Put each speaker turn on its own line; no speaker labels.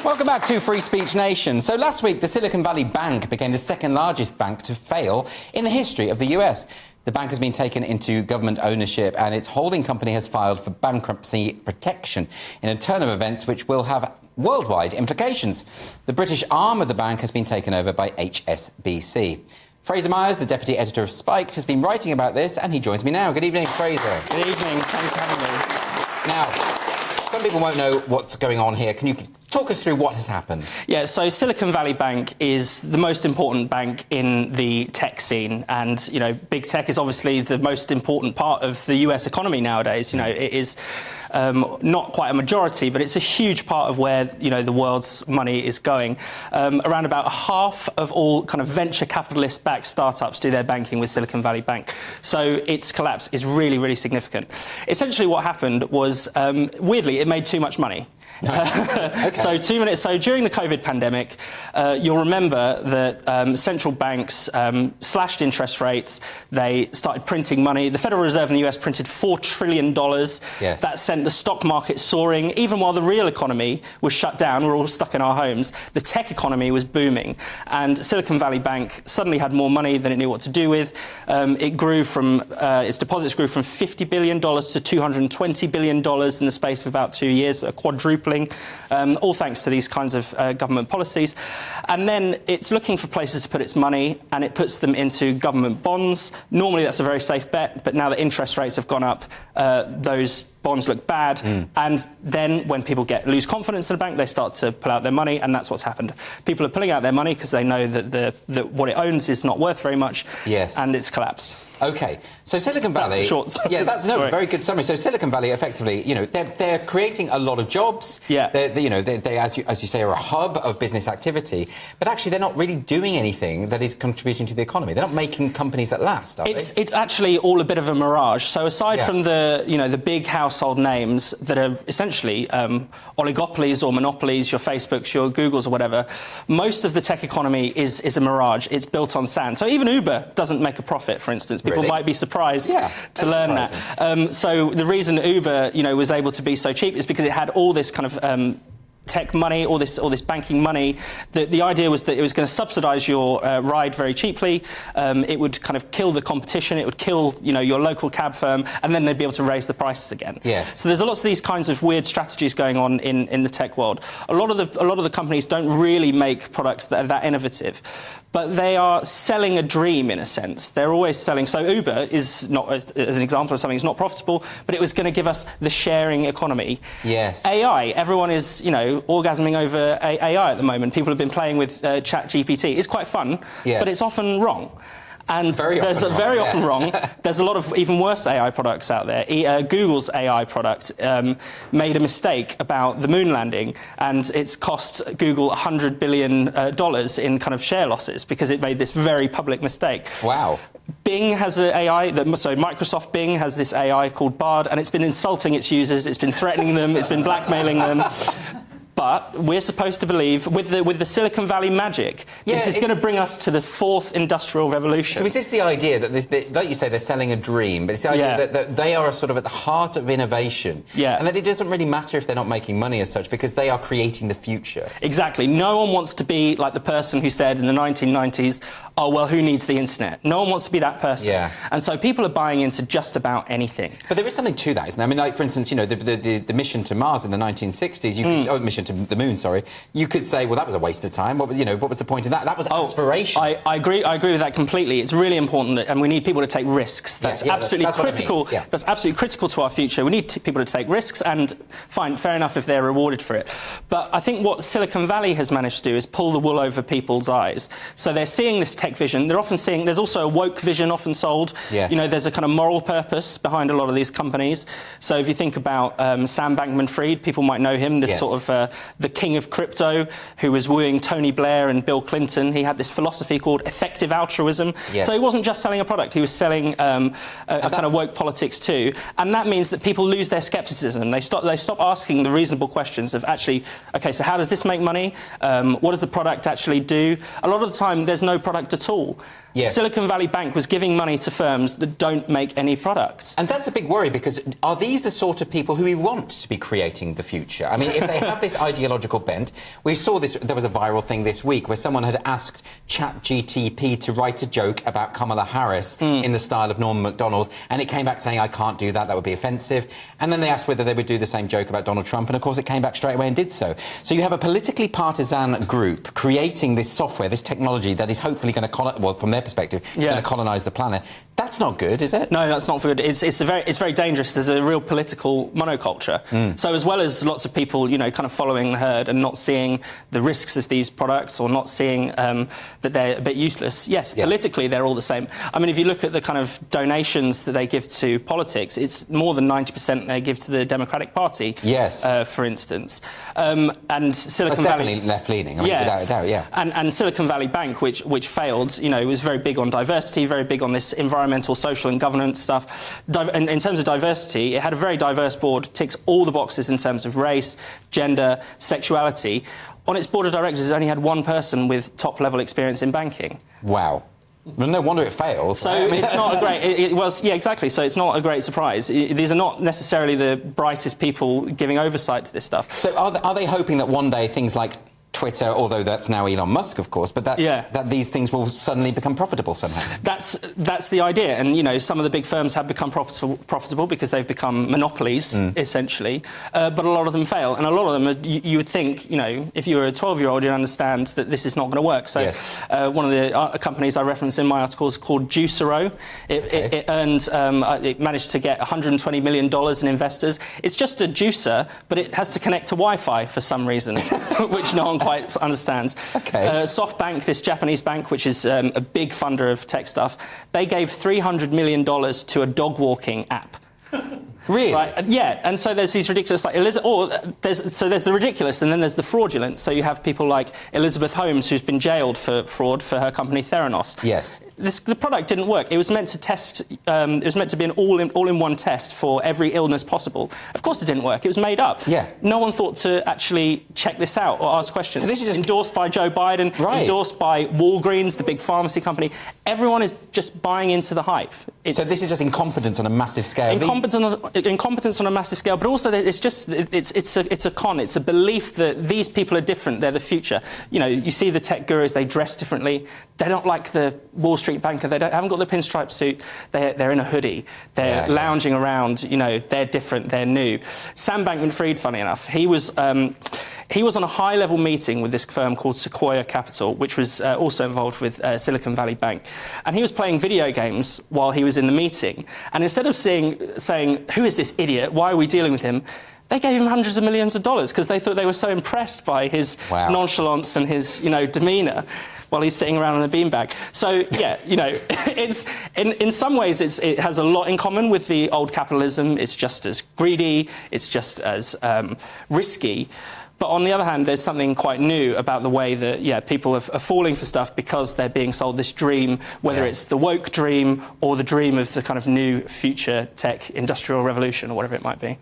Welcome back to Free Speech Nation. So last week, the Silicon Valley Bank became the second largest bank to fail in the history of the US. The bank has been taken into government ownership and its holding company has filed for bankruptcy protection in a turn of events which will have worldwide implications. The British arm of the bank has been taken over by HSBC. Fraser Myers, the deputy editor of Spiked, has been writing about this and he joins me now. Good evening, Fraser.
Good evening. Thanks for having me.
Now, some people won't know what's going on here. Can you talk us through what has happened?
Yeah, so Silicon Valley Bank is the most important bank in the tech scene. And, you know, big tech is obviously the most important part of the US economy nowadays. You know, it is not quite a majority, but it's a huge part of where, you know, the world's money is going. Around about half of all kind of venture capitalist-backed startups do their banking with Silicon Valley Bank. So its collapse is really, really significant. Essentially what happened was, weirdly, it made too much money.
Okay.
So during the COVID pandemic, you'll remember that central banks slashed interest rates. They started printing money. The Federal Reserve in the US printed $4 trillion.
Yes.
That sent the stock market soaring. Even while the real economy was shut down, we're all stuck in our homes, the tech economy was booming. And Silicon Valley Bank suddenly had more money than it knew what to do with. It grew from, its deposits grew from $50 billion to $220 billion in the space of about 2 years, a quadrupling. All thanks to these kinds of government policies. And then it's looking for places to put its money, and it puts them into government bonds. Normally that's a very safe bet, but now that interest rates have gone up, those bonds look bad. And then when people lose confidence in a bank, they start to pull out their money, and that's what's happened. People are pulling out their money because they know that what it owns is not worth very much.
Yes.
And it's collapsed.
OK, so Silicon Valley...
That's the short summary.
Yeah, that's a very good summary. So Silicon Valley, effectively, you know, they're creating a lot of jobs.
Yeah.
They as you say, are a hub of business activity. But actually, they're not really doing anything that is contributing to the economy. They're not making companies that last, are they?
It's actually all a bit of a mirage. So aside from the big household names that are essentially oligopolies or monopolies, your Facebooks, your Googles or whatever, most of the tech economy is a mirage. It's built on sand. So even Uber doesn't make a profit, for instance. People might be surprised to learn that. So the reason Uber, was able to be so cheap is because it had all this kind of tech money, all this banking money. The idea was that it was going to subsidise your ride very cheaply. It would kind of kill the competition. It would kill, your local cab firm, and then they'd be able to raise the prices again.
Yes.
So there's lots of these kinds of weird strategies going on in the tech world. A lot of the companies don't really make products that are that innovative, but they are selling a dream in a sense. They're always selling. So Uber is not, as an example of something that's not profitable, but it was going to give us the sharing economy.
Yes.
AI. Everyone is, orgasming over AI at the moment. People have been playing with ChatGPT. It's quite fun, but it's often wrong. And very often wrong. There's a lot of even worse AI products out there. Google's AI product made a mistake about the moon landing, and it's cost Google $100 billion in kind of share losses because it made this very public mistake.
Wow.
Bing has an AI, Microsoft Bing has this AI called Bard, and it's been insulting its users, it's been threatening them, it's been blackmailing them. But we're supposed to believe, with the Silicon Valley magic, this is going to bring us to the fourth industrial revolution.
So is this the idea that, like you say, they're selling a dream, but it's the idea that they are sort of at the heart of innovation, and that it doesn't really matter if they're not making money as such, because they are creating the future.
Exactly. No one wants to be like the person who said in the 1990s, oh, well, who needs the internet? No one wants to be that person.
Yeah.
And so people are buying into just about anything.
But there is something to that, isn't there? I mean, like, for instance, the mission to Mars in the 1960s, mission to the moon, sorry, you could say, well, that was a waste of time. What was the point in that? That was aspiration.
I agree with that completely. It's really important and we need people to take risks. That's absolutely critical. I mean. That's absolutely critical to our future. We need people to take risks, and fine, fair enough if they're rewarded for it. But I think what Silicon Valley has managed to do is pull the wool over people's eyes. So they're seeing this tech vision. They're often seeing, there's also a woke vision often sold.
Yes.
There's a kind of moral purpose behind a lot of these companies. So if you think about Sam Bankman-Fried, people might know him, this sort of the king of crypto, who was wooing Tony Blair and Bill Clinton. He had this philosophy called effective altruism. Yes. So he wasn't just selling a product, he was selling a kind of woke politics too. And that means that people lose their skepticism. They stop asking the reasonable questions of actually, okay, so how does this make money? What does the product actually do? A lot of the time, there's no product at all.
Yes.
Silicon Valley Bank was giving money to firms that don't make any products.
And that's a big worry, because are these the sort of people who we want to be creating the future? I mean, if they have this ideological bent. We saw this, there was a viral thing this week where someone had asked ChatGTP to write a joke about Kamala Harris in the style of Norman MacDonald, and it came back saying, I can't do that, that would be offensive. And then they asked whether they would do the same joke about Donald Trump, and of course it came back straight away and did so. So you have a politically partisan group creating this software, this technology that is hopefully going to, well, from their perspective, it's going to colonise the planet. That's not good, is it?
No, that's not good. It's very dangerous. There's a real political monoculture. So as well as lots of people, you know, kind of following the herd and not seeing the risks of these products or not seeing that they're a bit useless, yes, politically they're all the same. I mean, if you look at the kind of donations that they give to politics, it's more than 90% they give to the Democratic Party, for instance. And Silicon Valley...
definitely left-leaning, I mean, without a doubt,
And Silicon Valley Bank, which failed, you know, was very big on diversity, very big on this environmental, social and governance stuff. And in terms of diversity, it had a very diverse board, ticks all the boxes in terms of race, gender, sexuality. On its board of directors, it only had one person with top-level experience in banking.
Wow. Well, no wonder it fails.
So it's not a great... exactly. So it's not a great surprise. These are not necessarily the brightest people giving oversight to this stuff.
So are they hoping that one day things like Twitter, although that's now Elon Musk, of course, but that these things will suddenly become profitable somehow?
That's the idea. And, you know, some of the big firms have become profitable because they've become monopolies, essentially, but a lot of them fail. And a lot of them, you would think, you know, if you were a 12-year-old, you'd understand that this is not going to work. So one of the companies I referenced in my article is called Juicero. It earned, it managed to get $120 million in investors. It's just a juicer, but it has to connect to Wi-Fi for some reason, which no one quite understands. SoftBank, this Japanese bank, which is a big funder of tech stuff, they gave $300 million to a dog walking app.
Really?
Right, yeah, and so there's these ridiculous, like there's the ridiculous, and then there's the fraudulent. So you have people like Elizabeth Holmes, who's been jailed for fraud for her company Theranos.
Yes.
The product didn't work. It was meant to test. It was meant to be an all-in-one test for every illness possible. Of course, it didn't work. It was made up.
Yeah.
No one thought to actually check this out or ask questions.
So this is just
endorsed by Joe Biden, endorsed by Walgreens, the big pharmacy company. Everyone is just buying into the hype.
So this is just incompetence on a massive scale.
Incompetence on a massive scale, but also it's a con. It's a belief that these people are different. They're the future. You know, you see the tech gurus. They dress differently. They're not like the Wall Street banker. They haven't got the pinstripe suit. They're in a hoodie. They're lounging around. You know, they're different. They're new. Sam Bankman-Fried, funny enough, he was on a high-level meeting with this firm called Sequoia Capital, which was also involved with Silicon Valley Bank. And he was playing video games while he was in the meeting. And instead of saying, who is this idiot? Why are we dealing with him? They gave him hundreds of millions of dollars because they thought they were so impressed by his nonchalance and his, you know, demeanour while he's sitting around on a beanbag. So, yeah, you know, it's in some ways it has a lot in common with the old capitalism. It's just as greedy. It's just as risky. But on the other hand, there's something quite new about the way that, people are falling for stuff because they're being sold this dream, whether it's the woke dream or the dream of the kind of new future tech industrial revolution or whatever it might be.